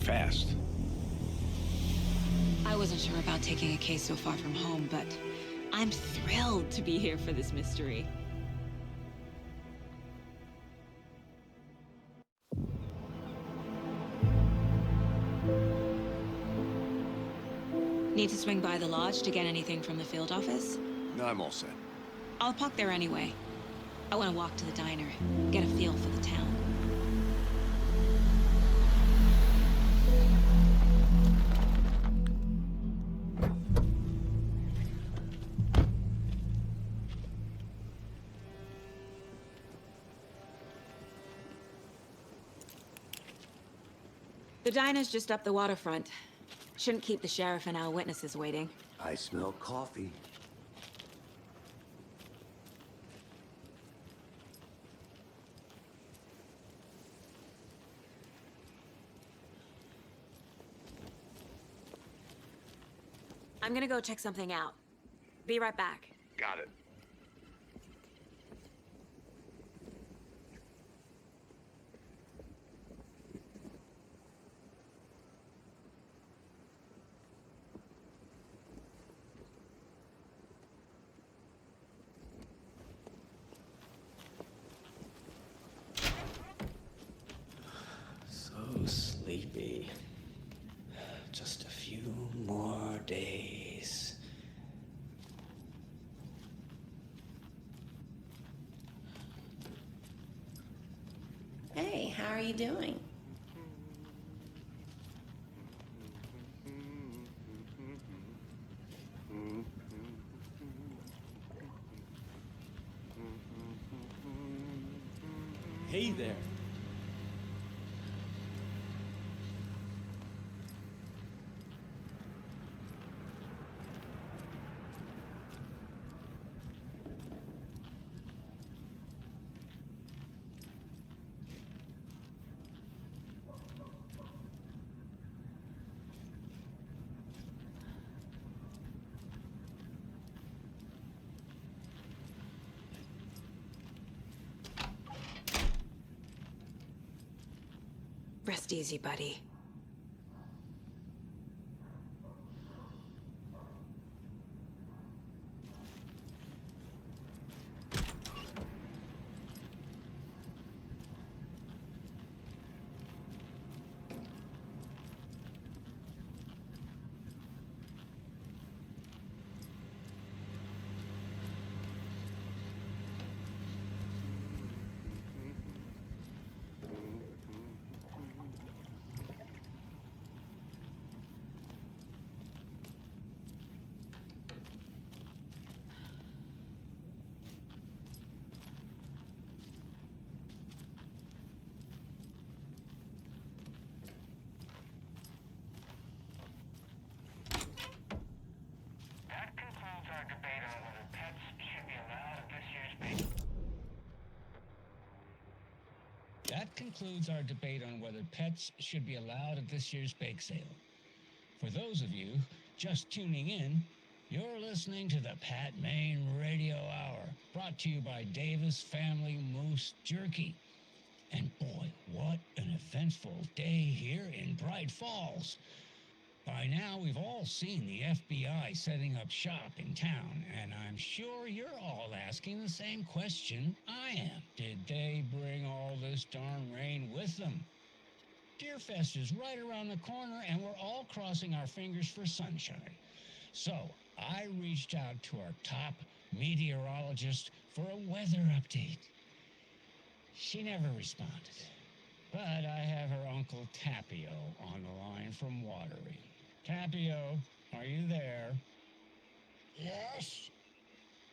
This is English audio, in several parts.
fast. I wasn't sure about taking a case so far from home, but I'm thrilled to be here for this mystery. Need to swing by the lodge to get anything from the field office? No, I'm all set. I'll park there anyway. I want to walk to the diner, get a feel for the town. The diner's just up the waterfront. Shouldn't keep the sheriff and our witnesses waiting. I smell coffee. I'm gonna go check something out. Be right back. Got it. So sleepy. Just a few more days. Hey, how are you doing? Hey there. Rest easy, buddy. That concludes our debate on whether pets should be allowed at this year's bake sale. For those of you just tuning in, you're listening to the Pat Maine Radio Hour, brought to you by Davis Family Moose Jerky. And boy, what an eventful day here in Bright Falls. By now, we've all seen the FBI setting up shop in town, and I'm sure you're all asking the same question I am. Did they bring all this darn rain with them? Deerfest is right around the corner, and we're all crossing our fingers for sunshine. So, I reached out to our top meteorologist for a weather update. She never responded, but I have her Uncle Tapio on the line from Watery. Tapio, are you there? Yes?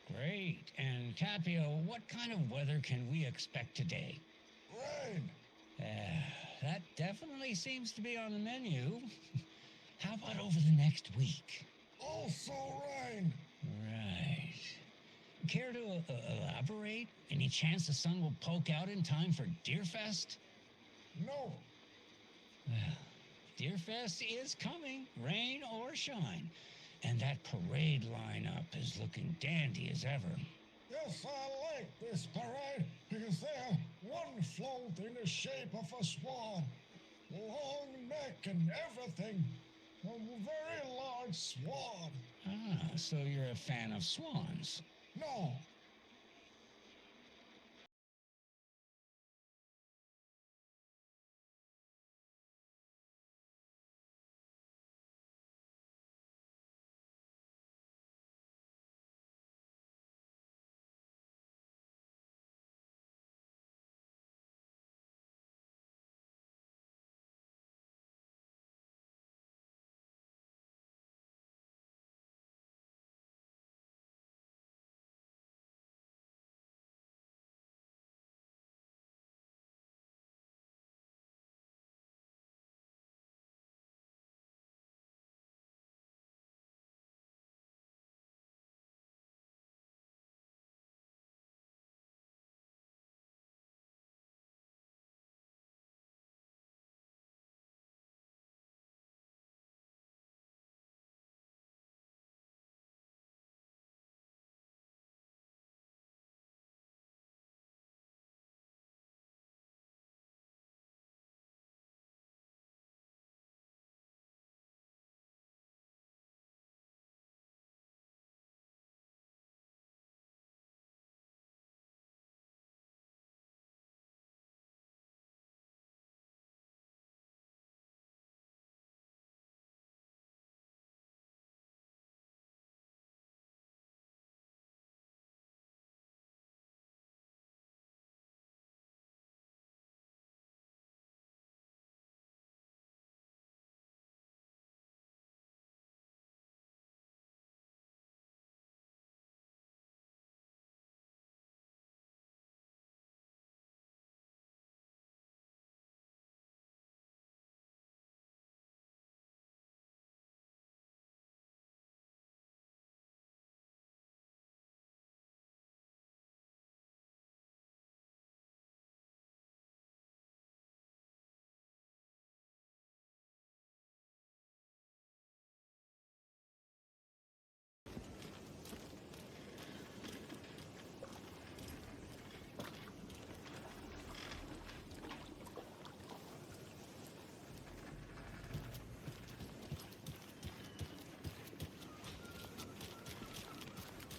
Great. And Tapio, what kind of weather can we expect today? Rain. That definitely seems to be on the menu. How about over the next week? Also rain. Right. Care to elaborate? Any chance the sun will poke out in time for Deerfest? No. Well, Deerfest is coming, rain or shine. And that parade lineup is looking dandy as ever. Yes, I like this parade because they have one float in the shape of a swan. long neck and everything. A very large swan. Ah, so you're a fan of swans. No,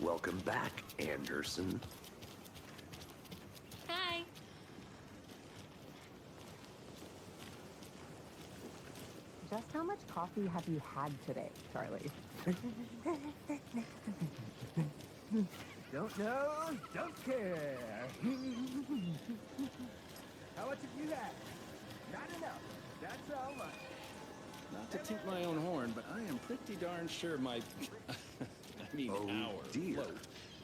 Welcome back, Anderson. Hi. Just how much coffee have you had today, Charlie? Don't know, don't care. How much have you had? Not enough. That's all much. Not to toot my own horn, but I am pretty darn sure my... Oh, our dear. float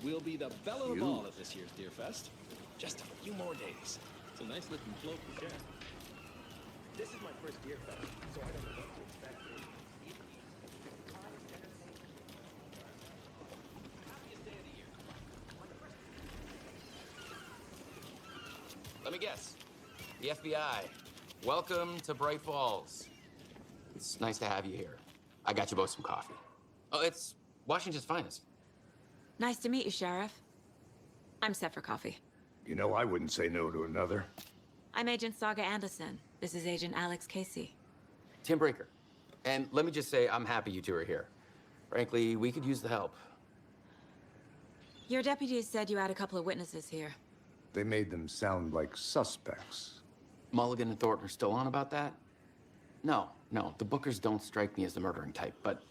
will be the belle of the You. ball at this year's Deer Fest. Just a few more days. It's a nice looking float for sure. This is my first Deer Fest, so I don't know what to expect. Let me guess. The FBI. Welcome to Bright Falls. It's nice to have you here. I got you both some coffee. Oh, it's Washington's finest. Nice to meet you, Sheriff. I'm set for coffee. you know I wouldn't say no to another. I'm Agent Saga Anderson. This is Agent Alex Casey. Tim Breaker. And let me just say, I'm happy you two are here. Frankly, we could use the help. Your deputies said you had a couple of witnesses here. They made them sound like suspects. Mulligan and Thornton are still on about that? No, the Bookers don't strike me as the murdering type, but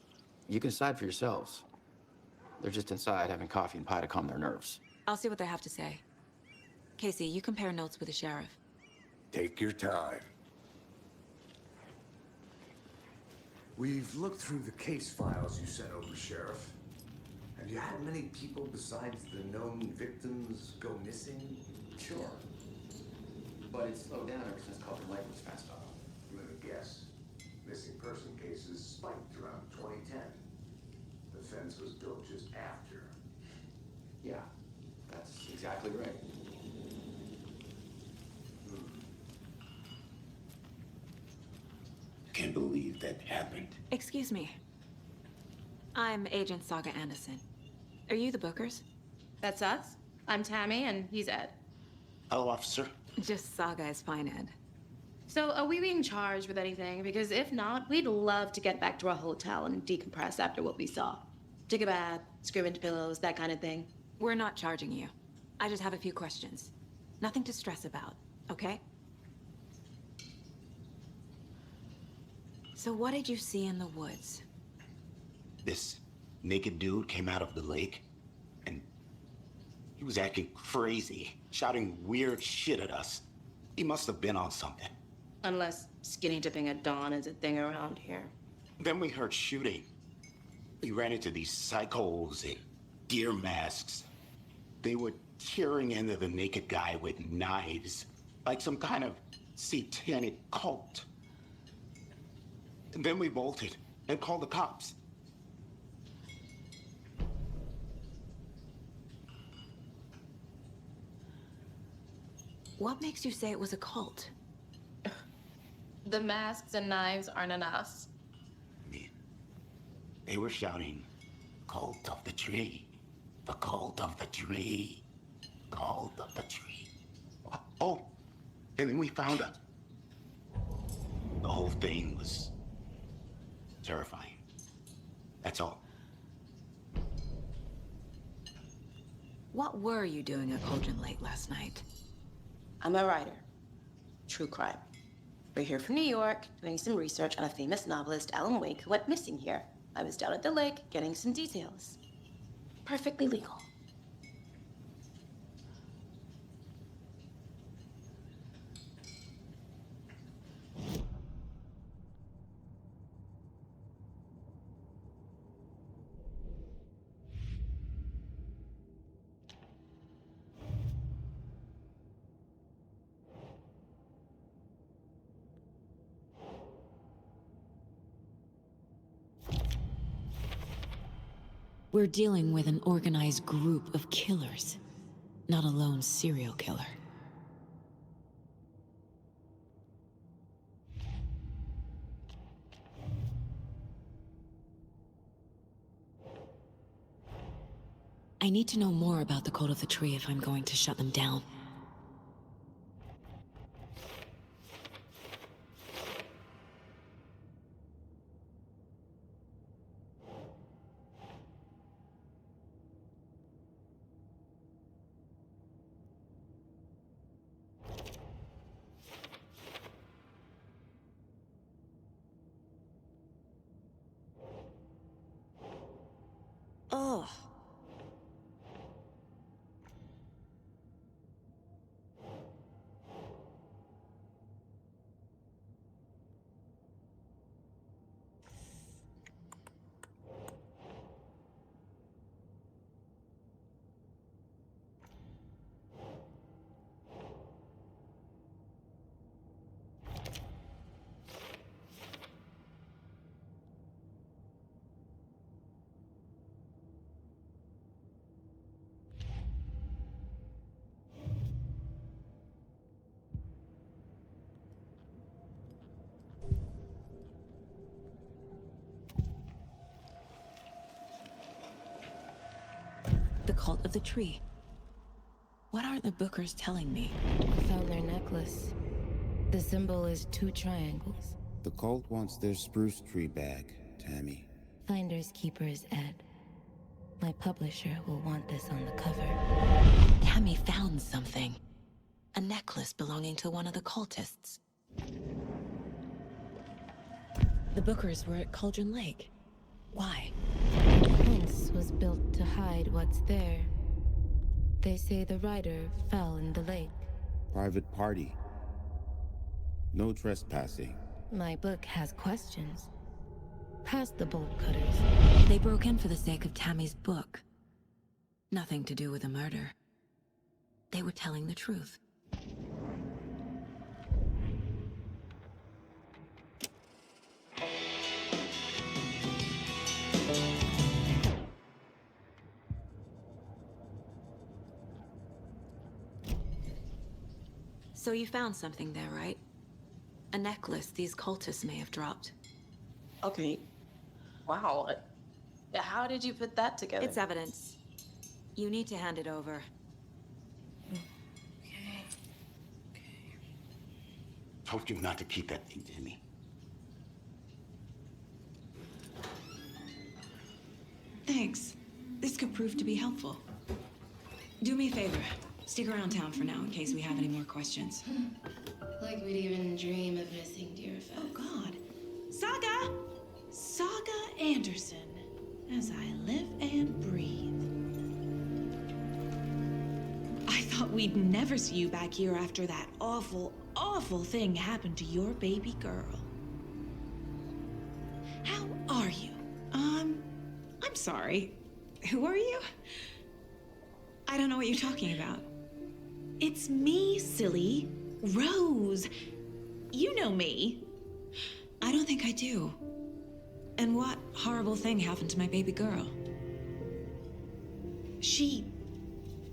you can decide for yourselves. They're just inside having coffee and pie to calm their nerves. I'll see what they have to say. Casey, you compare notes with the sheriff. Take your time. We've looked through the case files you sent over, Sheriff. Have you had many people besides the known victims go missing? Sure. But it's slowed down ever since Culver Lake was fast off. Let me guess. Missing person cases spiked around 2010. The fence was built just after. Yeah, that's exactly right. Can't believe that happened. Excuse me. I'm Agent Saga Anderson. Are you the Bookers? That's us. I'm Tammy, and he's Ed. Hello, officer. Just Saga is fine, Ed. So, are we being charged with anything? Because if not, we'd love to get back to our hotel and decompress after what we saw. Take a bath, scream into pillows, that kind of thing. We're not charging you. I just have a few questions. Nothing to stress about, okay? So what did you see in the woods? This naked dude came out of the lake, and he was acting crazy, shouting weird shit at us. He must have been on something. Unless skinny dipping at dawn is a thing around here. Then we heard shooting. We ran into these psychos in deer masks. They were tearing into the naked guy with knives, like some kind of satanic cult. And then we bolted and called the cops. What makes you say it was a cult? The masks and knives aren't enough. They were shouting, "Cult of the tree, the cult of the tree, cult of the tree." Oh, and then we found out. The whole thing was terrifying. That's all. What were you doing at Cauldron Lake last night? I'm a writer. True crime. We're here from New York, doing some research on a famous novelist, Alan Wake, who went missing here. I was down at the lake, getting some details. Perfectly legal. We're dealing with an organized group of killers, not a lone serial killer. I need to know more about the Cult of the Tree if I'm going to shut them down. Ugh. The Cult of the Tree. What aren't the Bookers telling me? I found their necklace. The symbol is 2 triangles. The cult wants their spruce tree back, Tammy. Finders keepers, Ed. My publisher will want this on the cover. Tammy found something. A necklace belonging to one of the cultists. The Bookers were at Cauldron Lake. Why? Once was built to hide what's there. They say the rider fell in the lake. Private party. No trespassing. My book has questions. Past the bolt cutters. They broke in for the sake of Tammy's book. Nothing to do with a murder. They were telling the truth. So you found something there, right? A necklace these cultists may have dropped. Okay. Wow. How did you put that together? It's evidence. You need to hand it over. told you not to keep that thing, Timmy. Thanks. This could prove to be helpful. Do me a favor. Stick around town for now in case we have any more questions. Like we'd even dream of missing Deerfest. Oh, God. Saga! Saga Anderson. As I live and breathe. I thought we'd never see you back here after that awful, awful thing happened to your baby girl. How are you? I'm sorry. Who are you? I don't know what you're talking about. It's me, silly. Rose. You know me. I don't think I do. And what horrible thing happened to my baby girl? She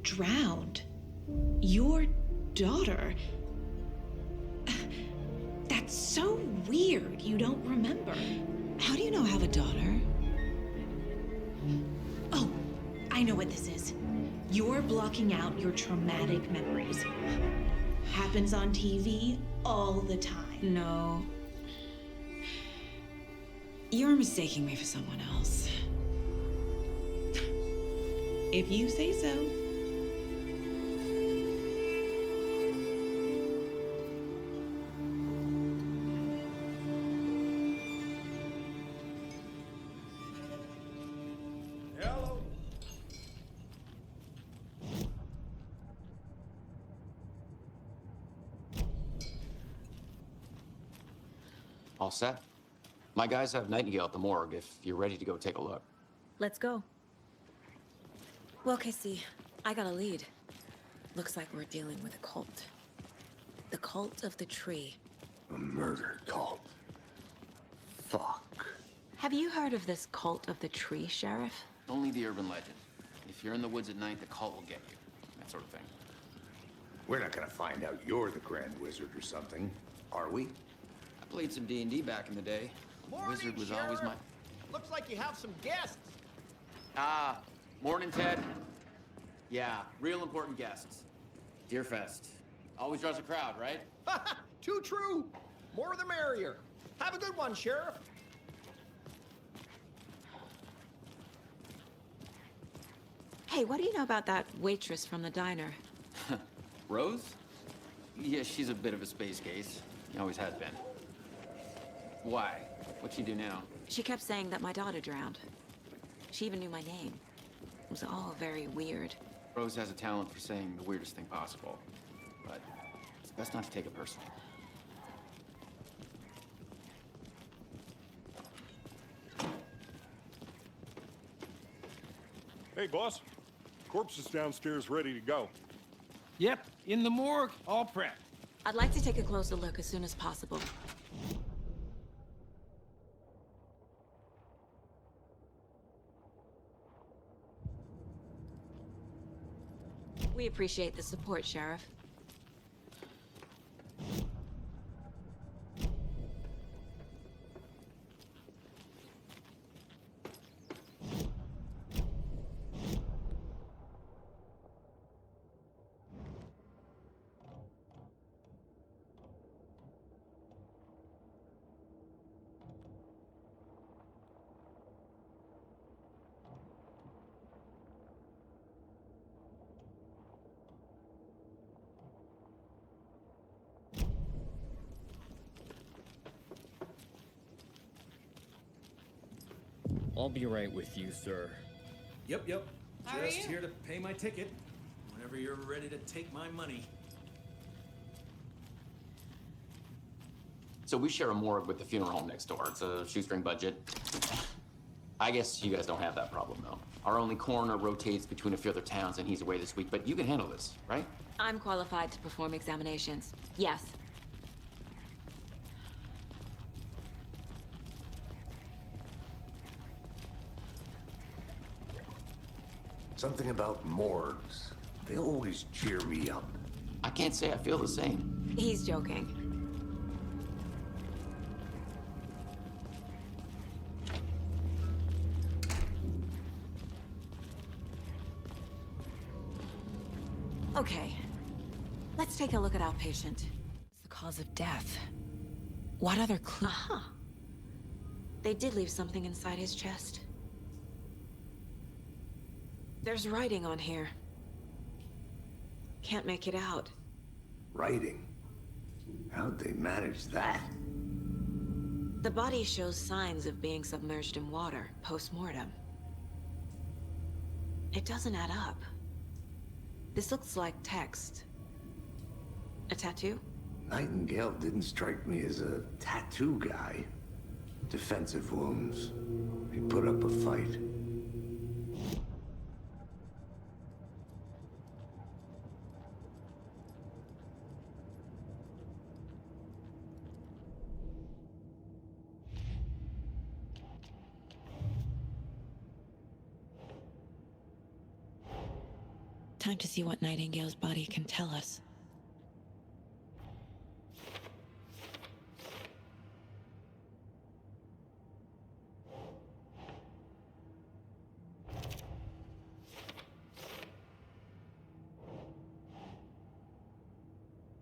drowned. Your daughter. That's so weird you don't remember. How do you know I have a daughter? Oh, I know what this is. You're blocking out your traumatic memories. Happens on TV all the time. No. You're mistaking me for someone else. If you say so. Hello. All set? My guys have Nightingale at the morgue if you're ready to go take a look. Let's go. Well, Casey, I got a lead. Looks like we're dealing with a cult. The cult of the tree. A murder cult. Fuck. Have you heard of this cult of the tree, Sheriff? Only the urban legend. If you're in the woods at night, the cult will get you. That sort of thing. We're not gonna find out you're the Grand Wizard or something, are we? I played some D&D back in the day. Morning, Wizard was Sheriff. always my... Looks like you have some guests. Ah, morning, Ted. Yeah, real important guests. Deerfest. Always draws a crowd, right? Too true. More the merrier. Have a good one, Sheriff. Hey, what do you know about that waitress from the diner? Rose? Yeah, she's a bit of a space case. Always has been. Why? What'd she do now? She kept saying that my daughter drowned. She even knew my name. It was all very weird. Rose has a talent for saying the weirdest thing possible. But it's best not to take it personally. Hey, boss. Corpse is downstairs ready to go. Yep, in the morgue, all prepped. I'd like to take a closer look as soon as possible. We appreciate the support, Sheriff. I'll be right with you, sir. Yep. How are Just you? here to pay my ticket. Whenever you're ready to take my money. So we share a morgue with the funeral home next door. It's a shoestring budget. I guess you guys don't have that problem, though. Our only coroner rotates between a few other towns, and he's away this week. But you can handle this, right? I'm qualified to perform examinations. Yes. Something about morgues. They always cheer me up. I can't say I feel the same. He's joking. Okay. Let's take a look at our patient. It's the cause of death. What other clue? Aha. They did leave something inside his chest. There's writing on here. Can't make it out. Writing? How'd they manage that? The body shows signs of being submerged in water, post-mortem. It doesn't add up. This looks like text. A tattoo? Nightingale didn't strike me as a tattoo guy. Defensive wounds. He put up a fight. Time to see what Nightingale's body can tell us.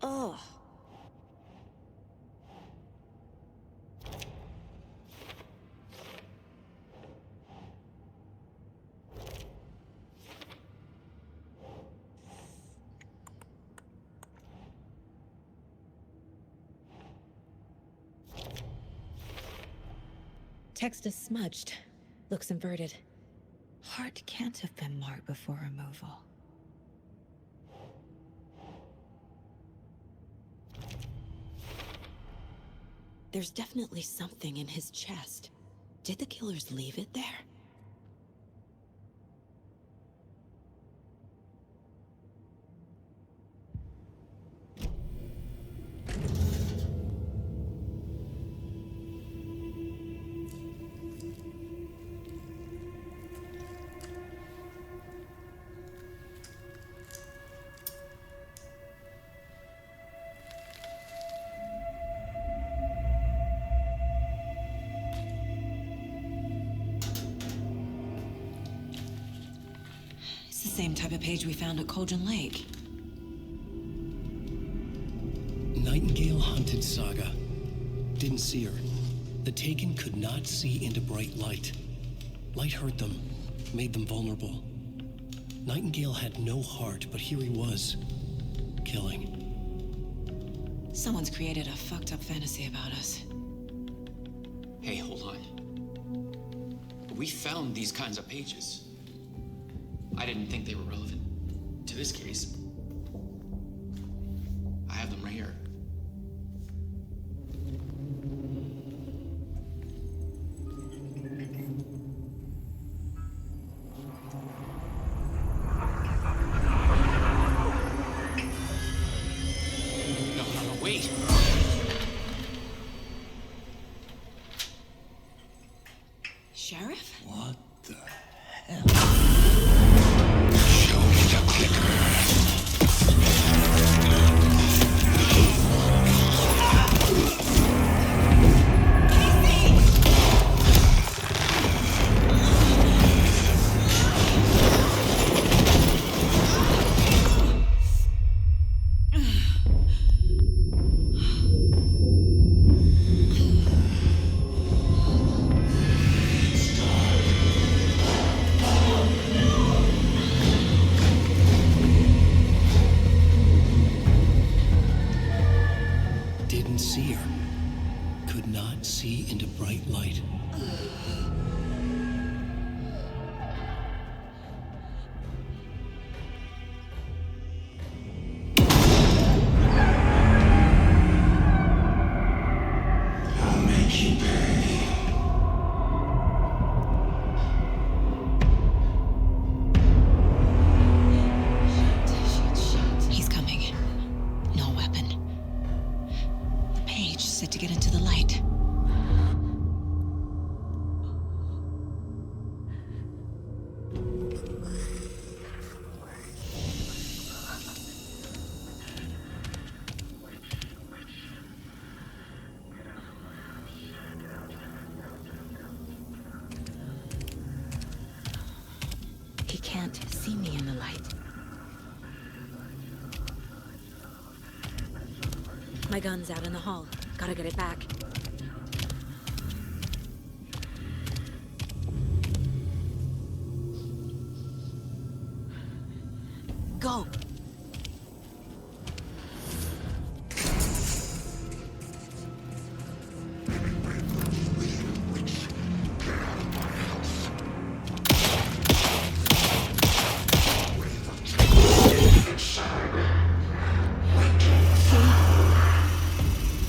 Oh. Text is smudged. Looks inverted. Heart can't have been marked before removal. There's definitely something in his chest. Did the killers leave it there? Same type of page we found at Cauldron Lake. Nightingale hunted Saga. Didn't see her. The Taken could not see into bright light. Light hurt them, made them vulnerable. Nightingale had no heart, but here he was, killing. Someone's created a fucked up fantasy about us. Hey, hold on. We found these kinds of pages. I didn't think they were relevant to this case. I have them right here. No, wait. Sheriff? What the hell? Didn't see her. Could not see into bright light. I'll make you pay. He's coming. No weapon. The page said to get into the light. He can't see me in the light. My gun's out in the hall. Gotta get it back. go.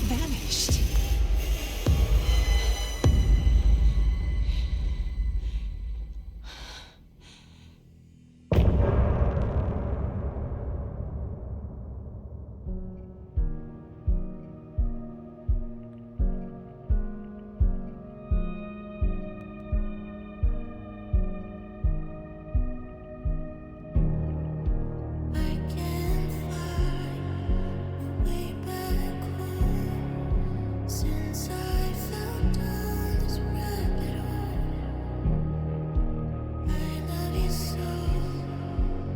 Vanished. Since I fell down this rabbit hole, I love you so,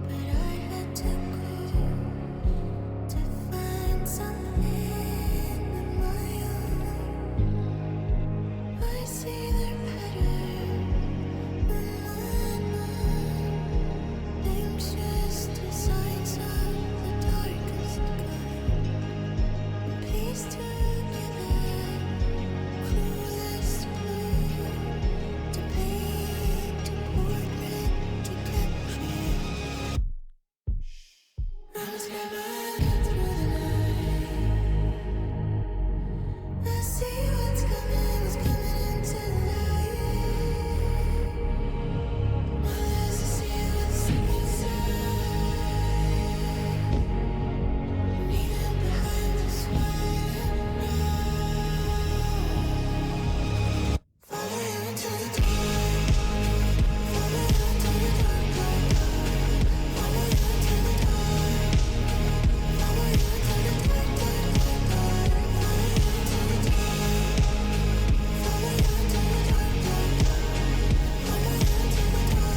but I had to go to find something of my own. I see their pattern in my mind, anxious designs of the darkest kind, piece together. Clueless blue to paint a portrait to capture. I was never through the night. I see what's coming into the light. Now there's to see what's inside. Neither behind the smile. Follow you into the dark. Follow you into the dark, dark, dark. Follow you into the dark. Follow you into the dark, dark, dark, dark. Follow you into the dark. Follow you into the dark, dark, dark. Follow you into the dark. Follow you into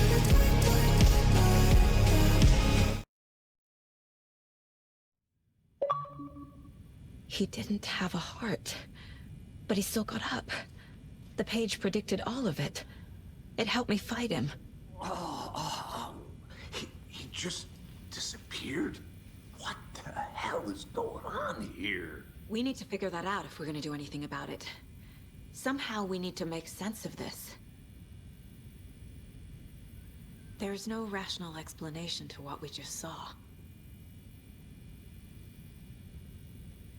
the dark, dark, dark, dark. He didn't have a heart, but he still got up. The page predicted all of it. It helped me fight him. He just disappeared? What the hell is going on here? We need to figure that out if we're gonna do anything about it. Somehow we need to make sense of this. There's no rational explanation to what we just saw.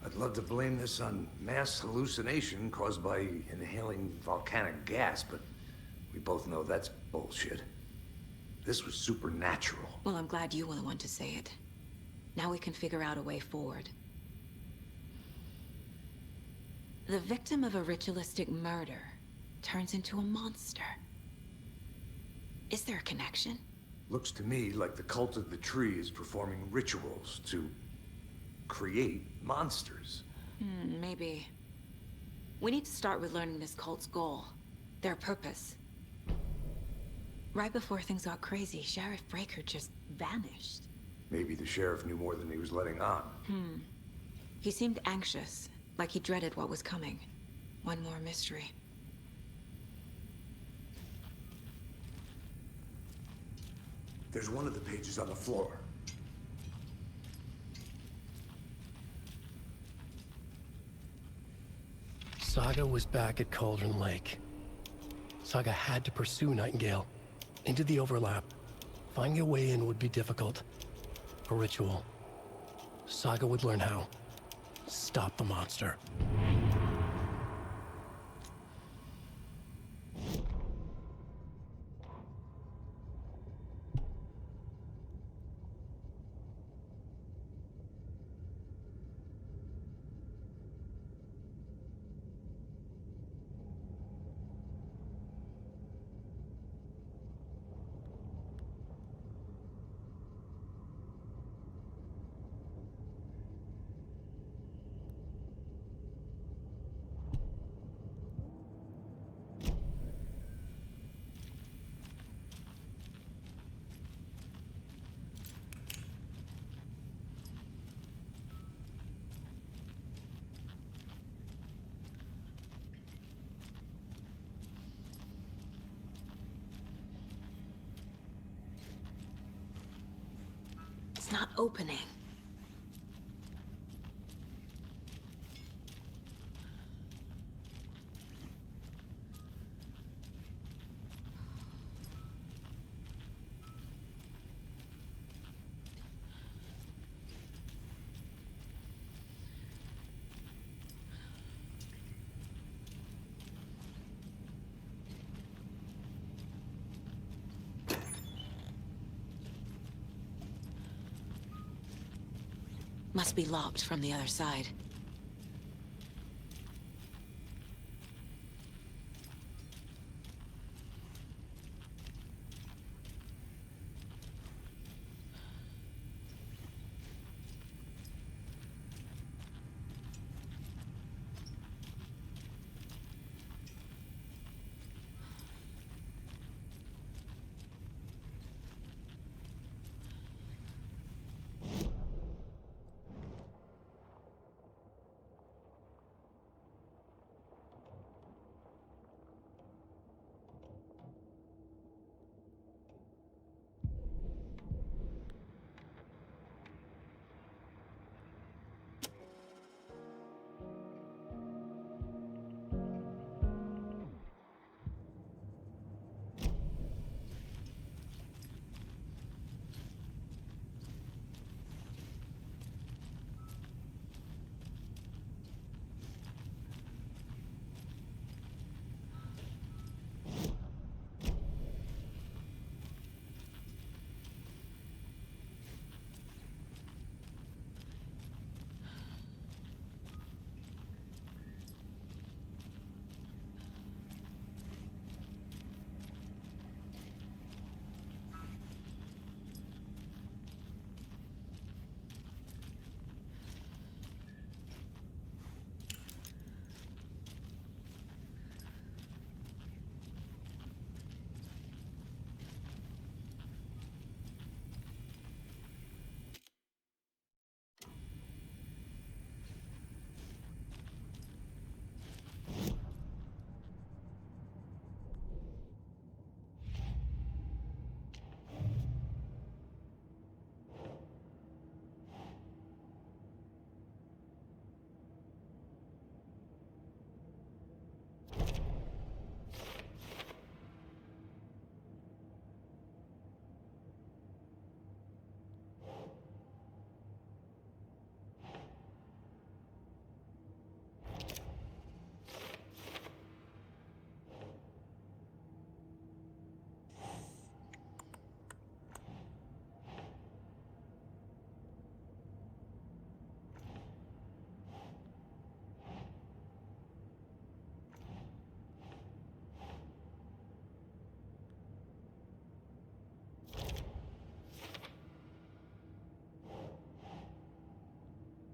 I'd love to blame this on mass hallucination caused by inhaling volcanic gas, but we both know that's bullshit. This was supernatural. Well, I'm glad you were the one to say it. Now we can figure out a way forward. The victim of a ritualistic murder turns into a monster. Is there a connection? Looks to me like the cult of the tree is performing rituals to create monsters. Maybe. We need to start with learning this cult's goal. Their purpose. Right before things got crazy, Sheriff Breaker just vanished. Maybe the sheriff knew more than he was letting on. He seemed anxious, like he dreaded what was coming. One more mystery. There's one of the pages on the floor. Saga was back at Cauldron Lake. Saga had to pursue Nightingale into the overlap. Finding a way in would be difficult. A ritual. Saga would learn how. Stop the monster. It's not opening. Must be locked from the other side.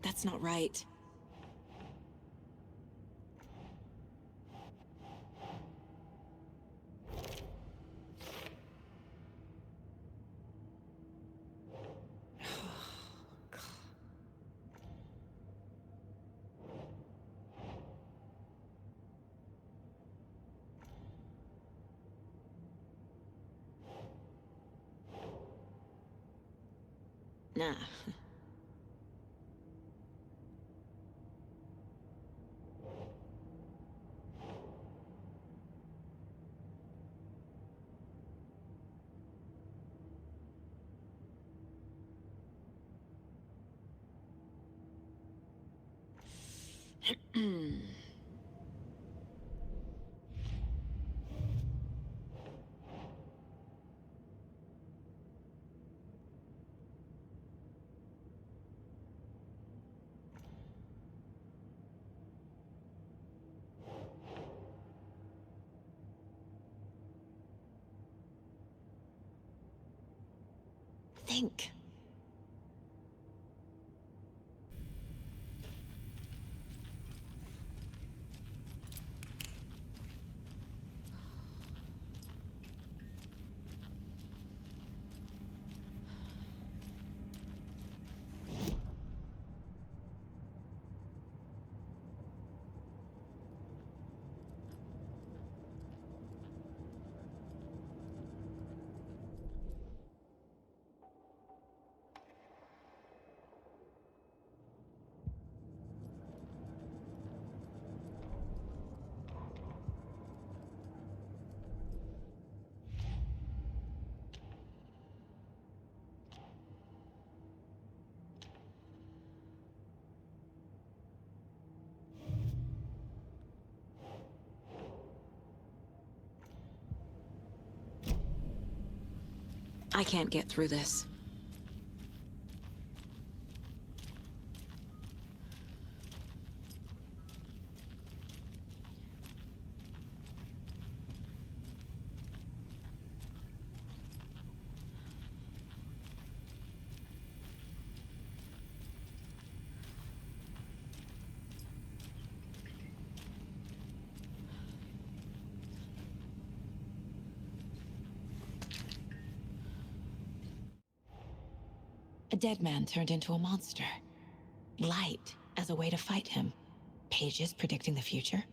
That's not right. Nah. Think. I can't get through this. A dead man turned into a monster. Light as a way to fight him. Pages predicting the future?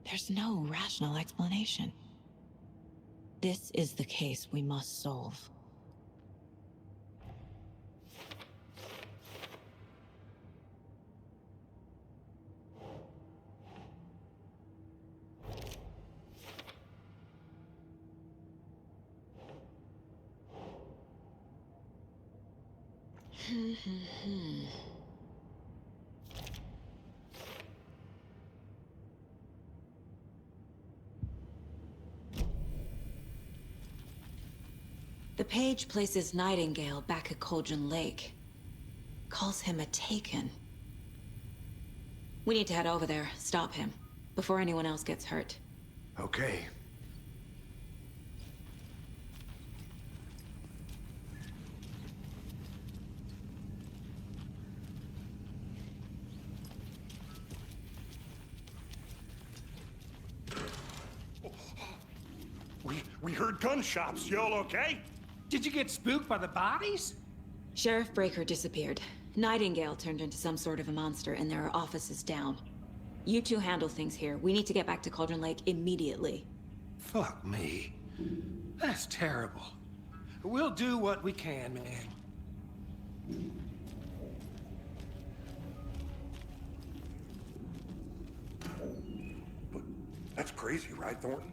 There's no rational explanation. This is the case we must solve. The page places Nightingale back at Cauldron Lake. Calls him a Taken. We need to head over there, stop him, before anyone else gets hurt. Okay. We heard gunshots. Y'all okay? Did you get spooked by the bodies? Sheriff Breaker disappeared. Nightingale turned into some sort of a monster, and there are offices down. You two handle things here. We need to get back to Cauldron Lake immediately. Fuck me. That's terrible. We'll do what we can, man. But that's crazy, right, Thornton?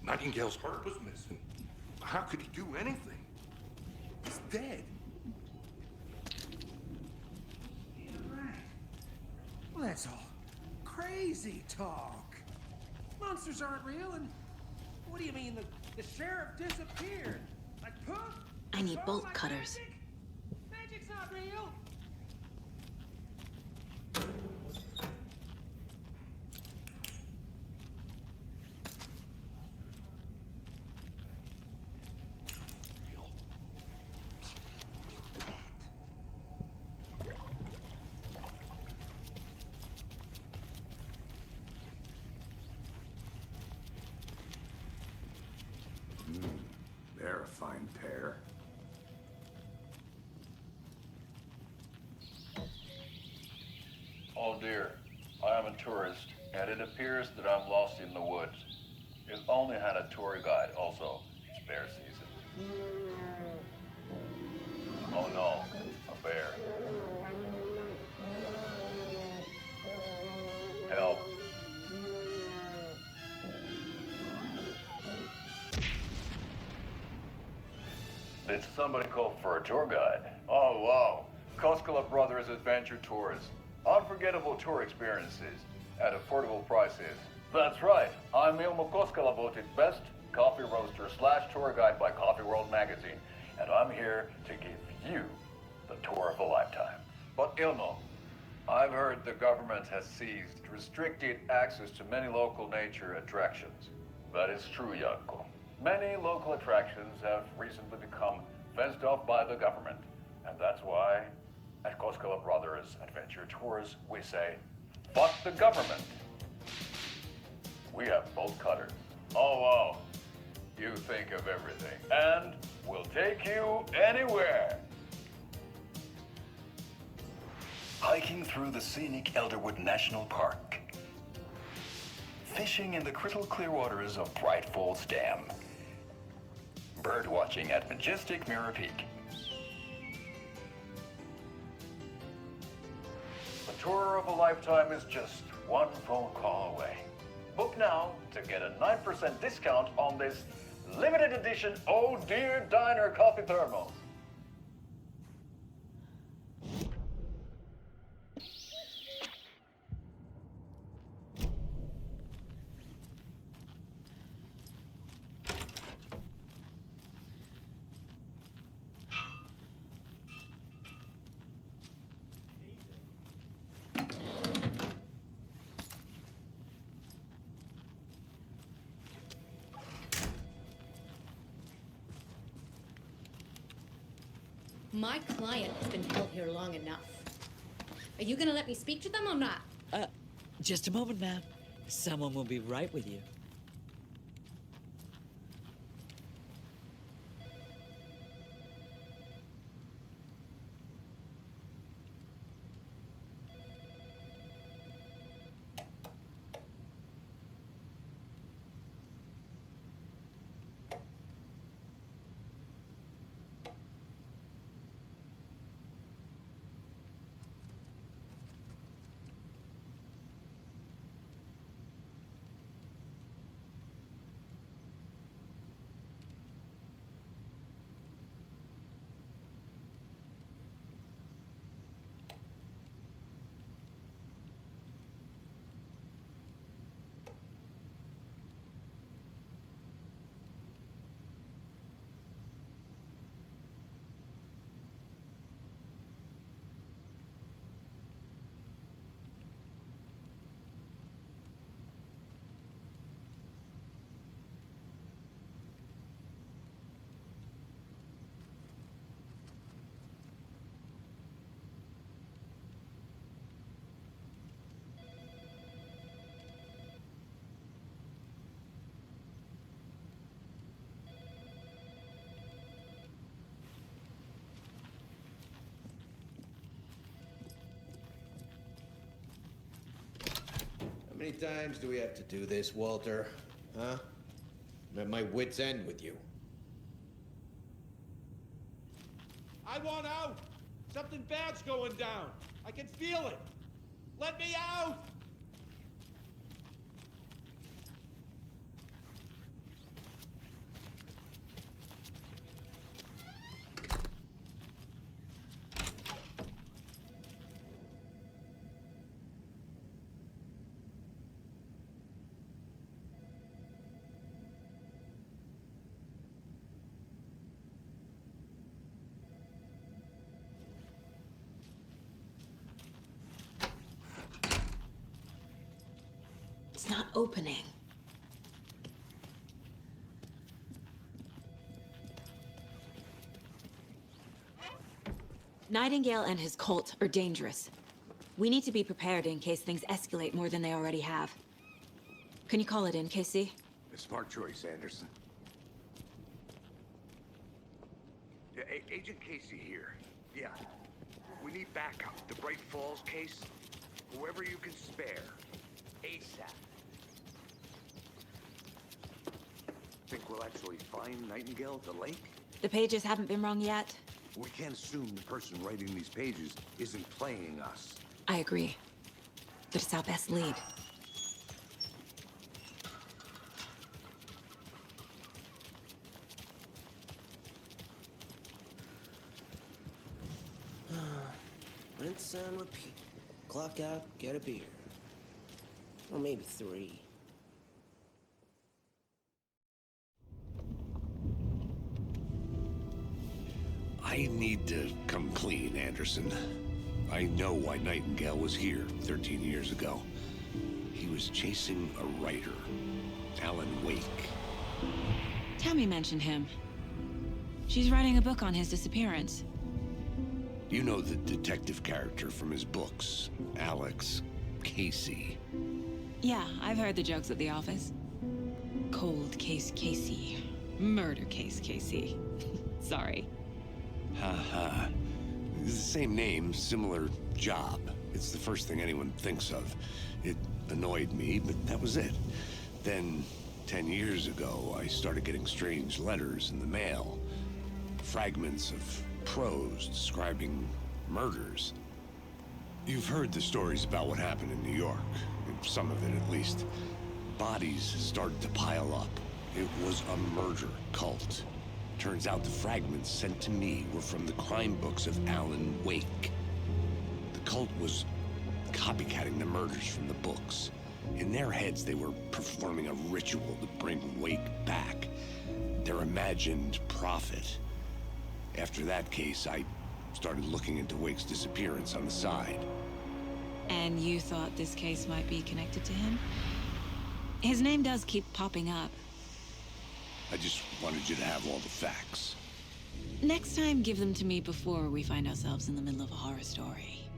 Nightingale's heart was missing. How could he do anything? He's dead. Right. Well, that's all crazy talk. Monsters aren't real, and what do you mean the sheriff disappeared? Like poof? I need Oh, bolt like cutters. magic? Magic's not real. They're a fine pair. Oh dear, I am a tourist, and it appears that I'm lost in the woods. If only had a tour guide also. It's bear season. Oh no, a bear. Help. Did somebody call for a tour guide? Oh wow, Koskela Brothers Adventure Tours. Unforgettable tour experiences at affordable prices. That's right, I'm Ilmo Koskela, voted best coffee roaster / tour guide by Coffee World magazine, and I'm here to give you the tour of a lifetime. But Ilmo, I've heard the government has seized restricted access to many local nature attractions. That is true, Janko. Many local attractions have recently become fenced off by the government, and that's why at Koskela Brothers Adventure Tours, we say, fuck the government. We have bolt cutters. Oh, wow. You think of everything. And we'll take you anywhere. Hiking through the scenic Elderwood National Park. Fishing in the crystal clear waters of Bright Falls Dam. Bird watching at majestic Mirror Peak. The tour of a lifetime is just one phone call away. Book now to get a 9% discount on this limited edition Oh Dear Diner coffee thermos. My client has been held here long enough. Are you gonna let me speak to them or not? Just a moment, ma'am. Someone will be right with you. How many times do we have to do this, Walter? Huh? I'm at my wit's end with you. I want out! Something bad's going down. I can feel it. Let me out! It's not opening. Nightingale and his cult are dangerous. We need to be prepared in case things escalate more than they already have. Can you call it in, Casey? A smart choice, Anderson. Yeah, Agent Casey here. Yeah. We need backup. The Bright Falls case. Whoever you can spare. ASAP. Think we'll actually find Nightingale at the lake? The pages haven't been wrong yet. We can't assume the person writing these pages isn't playing us. I agree. But it's our best lead. Rinse and repeat. Clock out, get a beer. Or maybe 3. I need to come clean, Anderson. I know why Nightingale was here 13 years ago. He was chasing a writer, Alan Wake. Tammy mentioned him. She's writing a book on his disappearance. You know the detective character from his books, Alex Casey. Yeah, I've heard the jokes at the office. Cold case Casey. Murder case Casey. Sorry. Ha. It's the same name, similar job. It's the first thing anyone thinks of. It annoyed me, but that was it. Then, 10 years ago, I started getting strange letters in the mail. Fragments of prose describing murders. You've heard the stories about what happened in New York. Some of it, at least. Bodies started to pile up. It was a murder cult. Turns out the fragments sent to me were from the crime books of Alan Wake. The cult was copycatting the murders from the books. In their heads, they were performing a ritual to bring Wake back. Their imagined prophet. After that case, I started looking into Wake's disappearance on the side. And you thought this case might be connected to him? His name does keep popping up. I just wanted you to have all the facts. Next time, give them to me before we find ourselves in the middle of a horror story.